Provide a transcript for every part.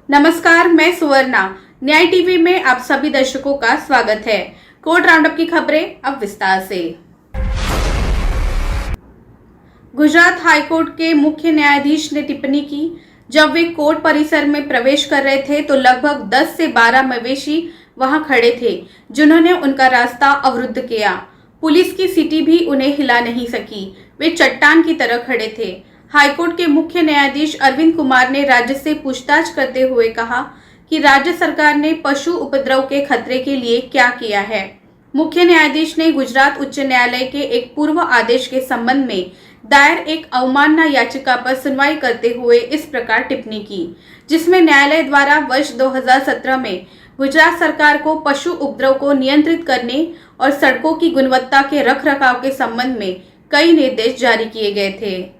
नमस्कार, मैं सुवर्णा। न्याय टीवी में आप सभी दर्शकों का स्वागत है। कोर्ट राउंडअप की खबरें अब विस्तार से। गुजरात हाईकोर्ट के मुख्य न्यायाधीश ने टिप्पणी की, जब वे कोर्ट परिसर में प्रवेश कर रहे थे तो लगभग 10 से 12 मवेशी वहां खड़े थे, जिन्होंने उनका रास्ता अवरुद्ध किया। पुलिस की सीटी भी उन्हें हिला नहीं सकी। वे चट्टान की तरह खड़े थे। हाईकोर्ट के मुख्य न्यायाधीश अरविंद कुमार ने राज्य से पूछताछ करते हुए कहा कि राज्य सरकार ने पशु उपद्रव के खतरे के लिए क्या किया है। मुख्य न्यायाधीश ने गुजरात उच्च न्यायालय के एक पूर्व आदेश के संबंध में दायर एक अवमानना याचिका पर सुनवाई करते हुए इस प्रकार टिप्पणी की, जिसमें न्यायालय द्वारा वर्ष 2017 में गुजरात सरकार को पशु उपद्रव को नियंत्रित करने और सड़कों की गुणवत्ता के रखरखाव के संबंध में कई निर्देश जारी किए गए थे।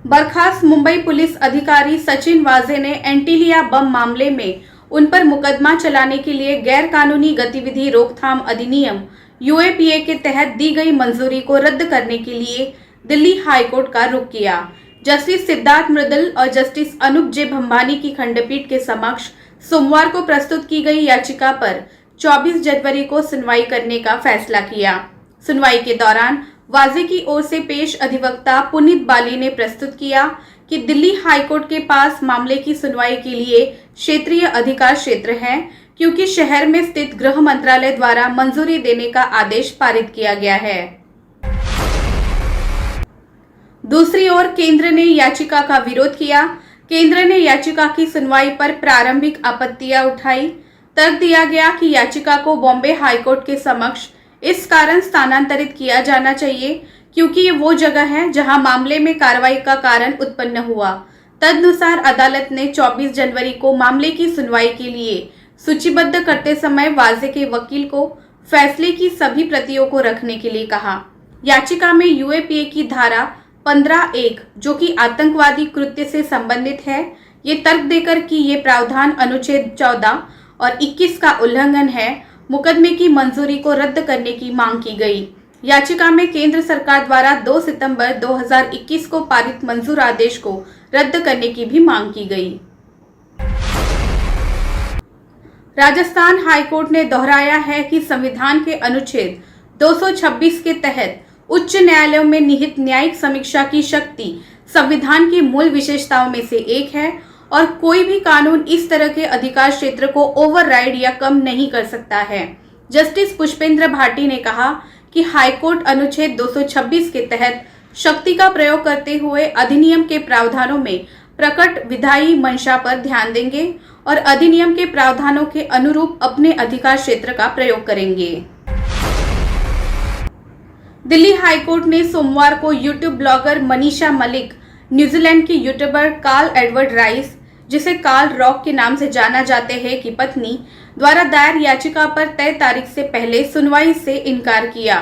बर्खास्त मुंबई पुलिस अधिकारी सचिन वाजे ने एंटीलिया बम मामले में उन पर मुकदमा चलाने के लिए गैर कानूनी गतिविधि रोकथाम अधिनियम यूएपीए के तहत दी गई मंजूरी को रद्द करने के लिए दिल्ली हाईकोर्ट का रुख किया। जस्टिस सिद्धार्थ मृदुल और जस्टिस अनूप जे भंभानी की खंडपीठ के समक्ष सोमवार को प्रस्तुत की गई याचिका पर 24 जनवरी को सुनवाई करने का फैसला किया। सुनवाई के दौरान वाजे की ओर से पेश अधिवक्ता पुनीत बाली ने प्रस्तुत किया कि दिल्ली हाईकोर्ट के पास मामले की सुनवाई के लिए क्षेत्रीय अधिकार क्षेत्र है, क्योंकि शहर में स्थित गृह मंत्रालय द्वारा मंजूरी देने का आदेश पारित किया गया है। दूसरी ओर केंद्र ने याचिका का विरोध किया। केंद्र ने याचिका की सुनवाई पर प्रारंभिक आपत्तियां उठाई। तर्क दिया गया कि याचिका को बॉम्बे हाईकोर्ट के समक्ष इस कारण स्थानांतरित किया जाना चाहिए क्योंकि ये वो जगह है जहां मामले में कार्रवाई का कारण उत्पन्न हुआ। तदनुसार अदालत ने 24 जनवरी को मामले की सुनवाई के लिए सूचीबद्ध करते समय वाजे के वकील को फैसले की सभी प्रतियों को रखने के लिए कहा। याचिका में यूएपीए की धारा 15(1) जो कि आतंकवादी कृत्य से संबंधित है, ये तर्क देकर कि ये प्रावधान अनुच्छेद 14 और 21 का उल्लंघन है, मुकदमे की मंजूरी को रद्द करने की मांग की गई। याचिका में केंद्र सरकार द्वारा 2 सितंबर 2021 को पारित मंजूर आदेश को रद्द करने की भी मांग की गई। राजस्थान हाईकोर्ट ने दोहराया है कि संविधान के अनुच्छेद 226 के तहत उच्च न्यायालयों में निहित न्यायिक समीक्षा की शक्ति संविधान की मूल विशेषताओं में से एक है और कोई भी कानून इस तरह के अधिकार क्षेत्र को ओवरराइड या कम नहीं कर सकता है। जस्टिस पुष्पेंद्र भाटी ने कहा कि हाईकोर्ट अनुच्छेद 226 के तहत शक्ति का प्रयोग करते हुए अधिनियम के प्रावधानों में प्रकट विधायी मंशा पर ध्यान देंगे और अधिनियम के प्रावधानों के अनुरूप अपने अधिकार क्षेत्र का प्रयोग करेंगे। दिल्ली हाईकोर्ट ने सोमवार को YouTube blogger Manisha Malik, New Zealand के यूट्यूबर कार्ल एडवर्ड राइस, जिसे कार्ल रॉक के नाम से जाना जाते हैं, की पत्नी द्वारा दायर याचिका पर तय तारीख से पहले सुनवाई से इनकार किया।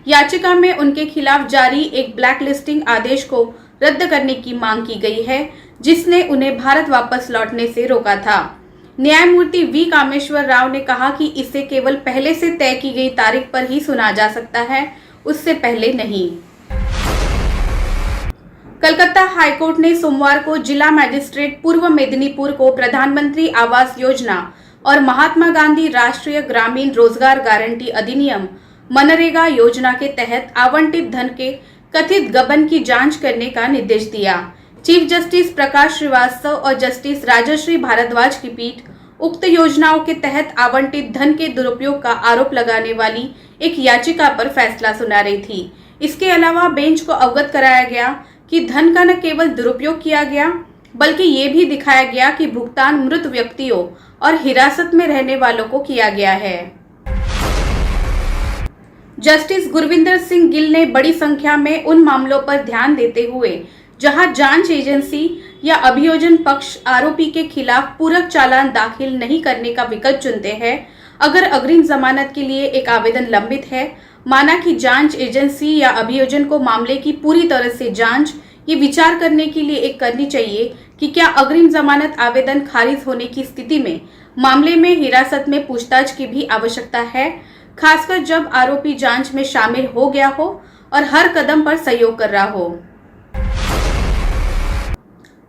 याचिका में उनके खिलाफ जारी एक ब्लैकलिस्टिंग आदेश को रद्द करने की मांग की गई है, जिसने उन्हें भारत वापस लौटने से रोका था। न्यायमूर्ति वी कामेश्वर राव ने कहा कि इसे केवल पहले से तय की गई तारीख पर ही सुना जा सकता है, उससे पहले नहीं। कलकत्ता हाईकोर्ट ने सोमवार को जिला मजिस्ट्रेट पूर्व मेदिनीपुर को प्रधानमंत्री आवास योजना और महात्मा गांधी राष्ट्रीय ग्रामीण रोजगार गारंटी अधिनियम मनरेगा योजना के तहत आवंटित धन के कथित गबन की जांच करने का निर्देश दिया। चीफ जस्टिस प्रकाश श्रीवास्तव और जस्टिस राजश्री भारद्वाज की पीठ उक्त योजनाओं के तहत आवंटित धन के दुरुपयोग का आरोप लगाने वाली एक याचिका पर फैसला सुना रही थी। इसके अलावा बेंच को अवगत कराया गया कि धन का न केवल दुरुपयोग किया गया, बल्कि ये भी दिखाया गया कि भुगतान मृत व्यक्तियों और हिरासत में रहने वालों को किया गया है। जस्टिस गुरविंदर सिंह गिल ने बड़ी संख्या में उन मामलों पर ध्यान देते हुए जहां जांच एजेंसी या अभियोजन पक्ष आरोपी के खिलाफ पूरक चालान दाखिल नहीं करने का विकल्प चुनते हैं, अगर अग्रिम जमानत के लिए एक आवेदन लंबित है, माना कि जांच एजेंसी या अभियोजन को मामले की पूरी तरह से जांच ये विचार करने के लिए एक करनी चाहिए कि क्या अग्रिम जमानत आवेदन खारिज होने की स्थिति में मामले में हिरासत में पूछताछ की भी आवश्यकता है, खासकर जब आरोपी जांच में शामिल हो गया हो और हर कदम पर सहयोग कर रहा हो।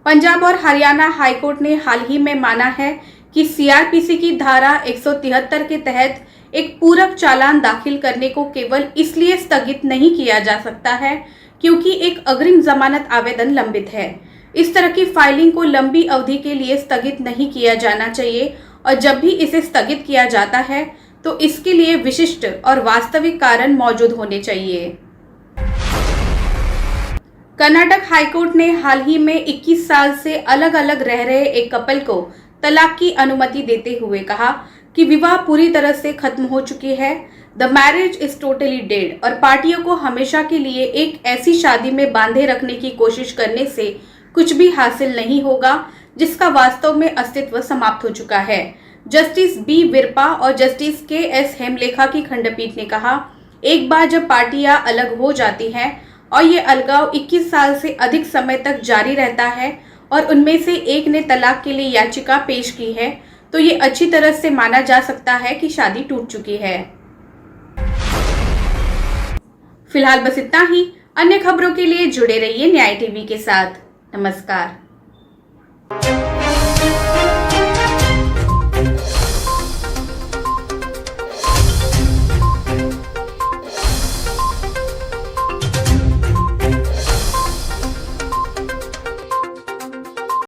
पंजाब और हरियाणा हाईकोर्ट ने हाल ही में माना है कि सीआरपीसी की धारा 173 के तहत एक पूरक चालान दाखिल करने को केवल इसलिए स्थगित नहीं किया जा सकता है क्योंकि एक अग्रिम जमानत आवेदन लंबित है। इस तरह की फाइलिंग को लंबी अवधि के लिए स्थगित नहीं किया जाना चाहिए और जब भी इसे स्थगित किया जाता है तो इसके लिए विशिष्ट और वास्तविक कारण मौजूद होने चाहिए। कर्नाटक हाईकोर्ट ने हाल ही में 21 साल से अलग अलग रह रहे एक कपल को तलाक की अनुमति देते हुए कहा कि विवाह पूरी तरह से खत्म हो चुकी है। The marriage is totally dead और पार्टियों को हमेशा के लिए एक ऐसी शादी में बांधे रखने की कोशिश करने से कुछ भी हासिल नहीं होगा जिसका वास्तव में अस्तित्व समाप्त हो चुका है। जस्टिस बी विरपा और जस्टिस के एस हेमलेखा की खंडपीठ ने कहा, एक बार जब पार्टियां अलग हो जाती हैं और ये अलगाव 21 साल से अधिक समय तक जारी रहता है और उनमें से एक ने तलाक के लिए याचिका पेश की है तो ये अच्छी तरह से माना जा सकता है कि शादी टूट चुकी है। फिलहाल बस इतना ही। अन्य खबरों के लिए जुड़े रहिए न्याय टीवी के साथ। नमस्कार।